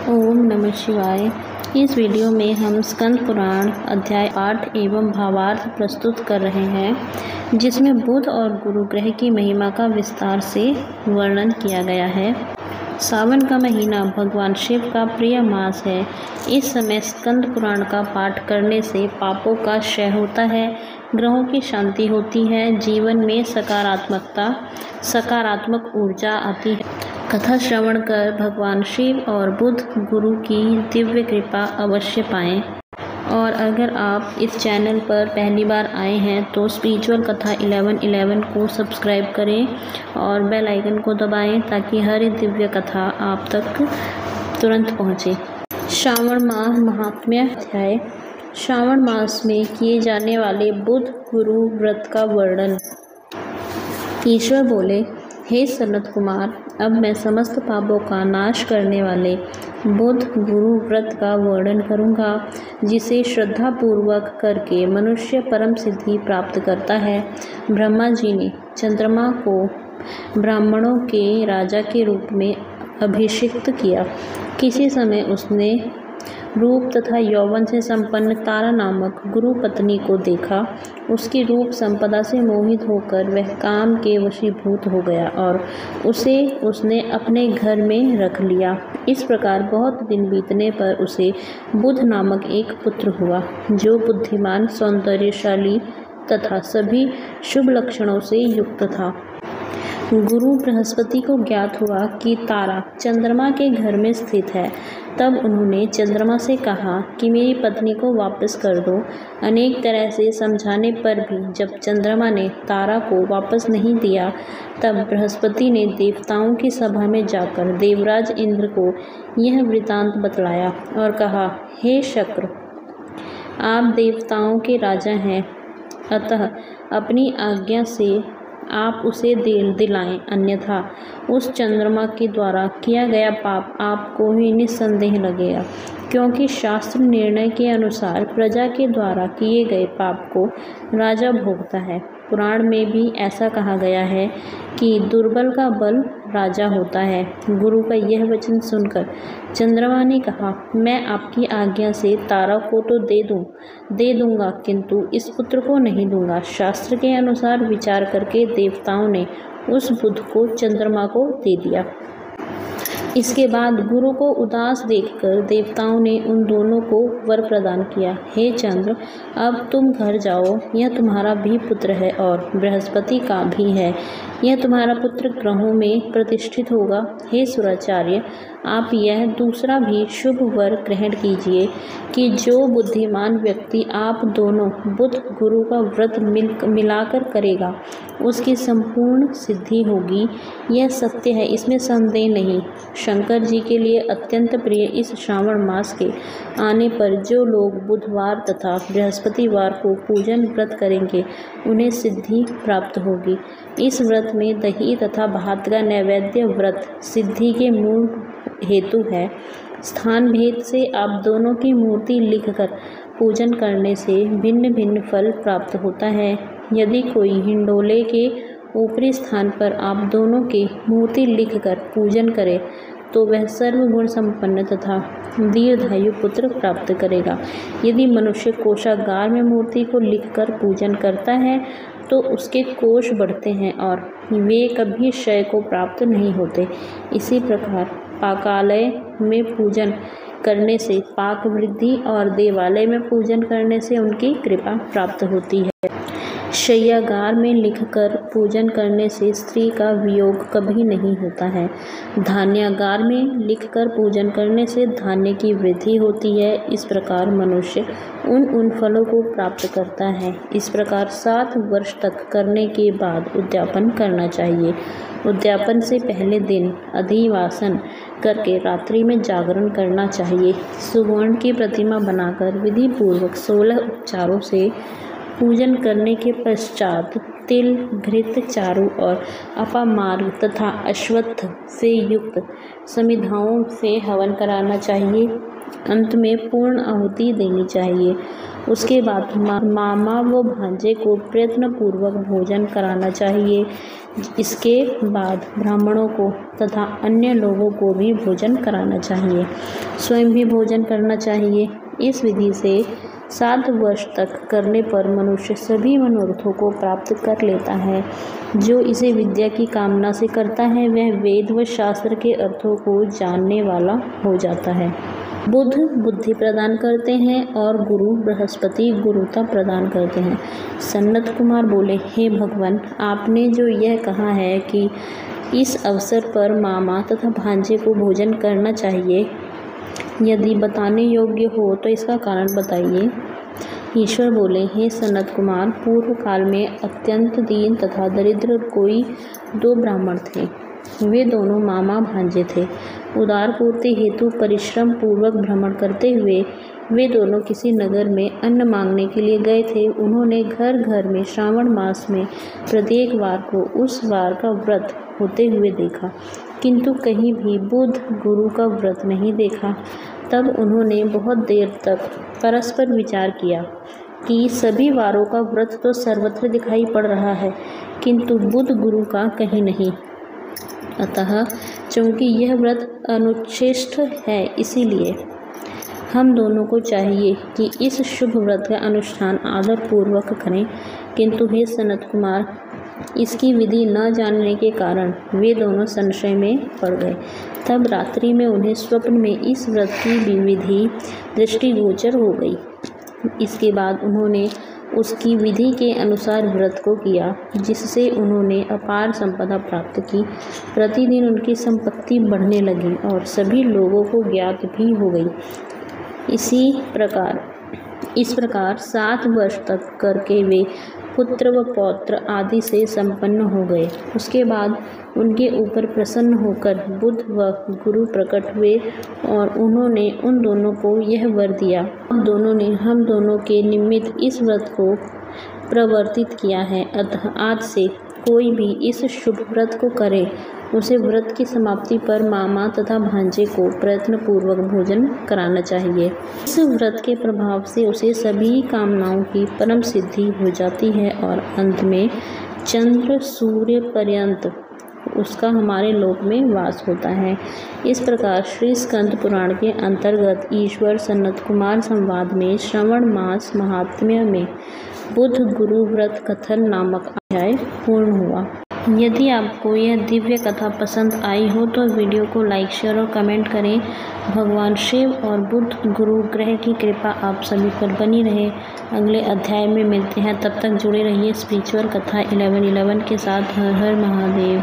ओम नमः शिवाय। इस वीडियो में हम स्कंद पुराण अध्याय 8 एवं भावार्थ प्रस्तुत कर रहे हैं, जिसमें बुध और गुरु ग्रह की महिमा का विस्तार से वर्णन किया गया है। सावन का महीना भगवान शिव का प्रिय मास है। इस समय स्कंद पुराण का पाठ करने से पापों का क्षय होता है, ग्रहों की शांति होती है, जीवन में सकारात्मक ऊर्जा आती है। कथा श्रवण कर भगवान शिव और बुध गुरु की दिव्य कृपा अवश्य पाएं। और अगर आप इस चैनल पर पहली बार आए हैं तो स्पिरिचुअल कथा 1111 को सब्सक्राइब करें और बेल आइकन को दबाएं ताकि हर एक दिव्य कथा आप तक तुरंत पहुंचे। श्रावण माह महात्म्य अध्याय। श्रावण मास में किए जाने वाले बुध गुरु व्रत का वर्णन। ईश्वर बोले, हे सनत कुमार, अब मैं समस्त पापों का नाश करने वाले बुध गुरु व्रत का वर्णन करूँगा, जिसे श्रद्धा पूर्वक करके मनुष्य परम सिद्धि प्राप्त करता है। ब्रह्मा जी ने चंद्रमा को ब्राह्मणों के राजा के रूप में अभिषिक्त किया। किसी समय उसने रूप तथा यौवन से संपन्न तारा नामक गुरु पत्नी को देखा। उसकी रूप संपदा से मोहित होकर वह काम के वशीभूत हो गया और उसे उसने अपने घर में रख लिया। इस प्रकार बहुत दिन बीतने पर उसे बुध नामक एक पुत्र हुआ, जो बुद्धिमान, सौंदर्यशाली तथा सभी शुभ लक्षणों से युक्त था। गुरु बृहस्पति को ज्ञात हुआ कि तारा चंद्रमा के घर में स्थित है। तब उन्होंने चंद्रमा से कहा कि मेरी पत्नी को वापस कर दो। अनेक तरह से समझाने पर भी जब चंद्रमा ने तारा को वापस नहीं दिया, तब बृहस्पति ने देवताओं की सभा में जाकर देवराज इंद्र को यह वृतांत बतलाया और कहा, हे शक्र, आप देवताओं के राजा हैं, अतः अपनी आज्ञा से आप उसे दिलाएं, अन्यथा उस चंद्रमा के द्वारा किया गया पाप आपको ही निस्संदेह लगेगा, क्योंकि शास्त्र निर्णय के अनुसार प्रजा के द्वारा किए गए पाप को राजा भोगता है। पुराण में भी ऐसा कहा गया है कि दुर्बल का बल राजा होता है। गुरु का यह वचन सुनकर चंद्रमा ने कहा, मैं आपकी आज्ञा से तारा को तो दे दूंगा, किंतु इस पुत्र को नहीं दूंगा। शास्त्र के अनुसार विचार करके देवताओं ने उस बुध को चंद्रमा को दे दिया। इसके बाद गुरु को उदास देखकर देवताओं ने उन दोनों को वर प्रदान किया, हे चंद्र, अब तुम घर जाओ। यह तुम्हारा भी पुत्र है और बृहस्पति का भी है। यह तुम्हारा पुत्र ग्रहों में प्रतिष्ठित होगा। हे सुराचार्य, आप यह दूसरा भी शुभ वर ग्रहण कीजिए कि जो बुद्धिमान व्यक्ति आप दोनों बुध गुरु का व्रत मिलाकर करेगा, उसकी संपूर्ण सिद्धि होगी। यह सत्य है, इसमें संदेह नहीं। शंकर जी के लिए अत्यंत प्रिय इस श्रावण मास के आने पर जो लोग बुधवार तथा बृहस्पतिवार को पूजन व्रत करेंगे, उन्हें सिद्धि प्राप्त होगी। इस व्रत में दही तथा भात का नैवेद्य व्रत सिद्धि के मूल हेतु है। स्थान भेद से आप दोनों की मूर्ति लिखकर पूजन करने से भिन्न भिन्न फल प्राप्त होता है। यदि कोई हिंडोले के ऊपरी स्थान पर आप दोनों की मूर्ति लिखकर पूजन करे तो वह सर्वगुण संपन्न तथा दीर्घायु पुत्र प्राप्त करेगा। यदि मनुष्य कोषागार में मूर्ति को लिखकर पूजन करता है तो उसके कोष बढ़ते हैं और वे कभी क्षय को प्राप्त नहीं होते। इसी प्रकार पाकालय में पूजन करने से पाक वृद्धि और देवालय में पूजन करने से उनकी कृपा प्राप्त होती है। शय्यागार में लिखकर पूजन करने से स्त्री का वियोग कभी नहीं होता है। धान्यागार में लिखकर पूजन करने से धान्य की वृद्धि होती है। इस प्रकार मनुष्य उन फलों को प्राप्त करता है। इस प्रकार 7 वर्ष तक करने के बाद उद्यापन करना चाहिए। उद्यापन से पहले दिन अधिवासन करके रात्रि में जागरण करना चाहिए। सुवर्ण की प्रतिमा बनाकर विधि पूर्वक 16 उपचारों से पूजन करने के पश्चात तिल, घृत, चारु और अपामार्ग तथा अश्वत्थ से युक्त समिधाओं से हवन कराना चाहिए। अंत में पूर्ण आहुति देनी चाहिए। उसके बाद मामा व भांजे को प्रयत्नपूर्वक भोजन कराना चाहिए। इसके बाद ब्राह्मणों को तथा अन्य लोगों को भी भोजन कराना चाहिए। स्वयं भी भोजन करना चाहिए। इस विधि से 7 वर्ष तक करने पर मनुष्य सभी मनोरथों को प्राप्त कर लेता है। जो इसे विद्या की कामना से करता है वह वेद व शास्त्र के अर्थों को जानने वाला हो जाता है। बुध बुद्धि प्रदान करते हैं और गुरु बृहस्पति गुरुता प्रदान करते हैं। सनत कुमार बोले, हे भगवान, आपने जो यह कहा है कि इस अवसर पर मामा तथा भांजे को भोजन करना चाहिए, यदि बताने योग्य हो तो इसका कारण बताइए। ईश्वर बोले, हे सनत कुमार, पूर्व काल में अत्यंत दीन तथा दरिद्र कोई 2 ब्राह्मण थे। वे दोनों मामा भांजे थे। उदार पूर्ति हेतु परिश्रम पूर्वक भ्रमण करते हुए वे दोनों किसी नगर में अन्न मांगने के लिए गए थे। उन्होंने घर घर में श्रावण मास में प्रत्येक वार को उस वार का व्रत होते हुए देखा, किंतु कहीं भी बुध गुरु का व्रत नहीं देखा। तब उन्होंने बहुत देर तक परस्पर विचार किया कि सभी वारों का व्रत तो सर्वत्र दिखाई पड़ रहा है, किंतु बुध गुरु का कहीं नहीं। अतः चूँकि यह व्रत अनुच्छेष्ट है, इसीलिए हम दोनों को चाहिए कि इस शुभ व्रत का अनुष्ठान आदरपूर्वक करें। किंतु हे सनत कुमार, इसकी विधि न जानने के कारण वे दोनों संशय में पड़ गए। तब रात्रि में उन्हें स्वप्न में इस व्रत की विधि दृष्टिगोचर हो गई। इसके बाद उन्होंने उसकी विधि के अनुसार व्रत को किया, जिससे उन्होंने अपार संपदा प्राप्त की। प्रतिदिन उनकी संपत्ति बढ़ने लगी और सभी लोगों को ज्ञात भी हो गई। इस प्रकार 7 वर्ष तक करके वे पुत्र व पौत्र आदि से संपन्न हो गए। उसके बाद उनके ऊपर प्रसन्न होकर बुध व गुरु प्रकट हुए और उन्होंने उन दोनों को यह वर दिया। हम दोनों ने हम दोनों के निमित्त इस व्रत को प्रवर्तित किया है। अतः आज से कोई भी इस शुभ व्रत को करे, उसे व्रत की समाप्ति पर मामा तथा भांजे को प्रयत्नपूर्वक भोजन कराना चाहिए। इस व्रत के प्रभाव से उसे सभी कामनाओं की परम सिद्धि हो जाती है और अंत में चंद्र सूर्य पर्यंत उसका हमारे लोक में वास होता है। इस प्रकार श्री स्कंद पुराण के अंतर्गत ईश्वर सनत कुमार संवाद में श्रवण मास महात्म्य में बुध गुरु व्रत कथन नामक अध्याय पूर्ण हुआ। यदि आपको यह दिव्य कथा पसंद आई हो तो वीडियो को लाइक, शेयर और कमेंट करें। भगवान शिव और बुध गुरु ग्रह की कृपा आप सभी पर बनी रहे। अगले अध्याय में मिलते हैं, तब तक जुड़े रहिए स्पिरिचुअल कथा 1111 के साथ। हर हर महादेव।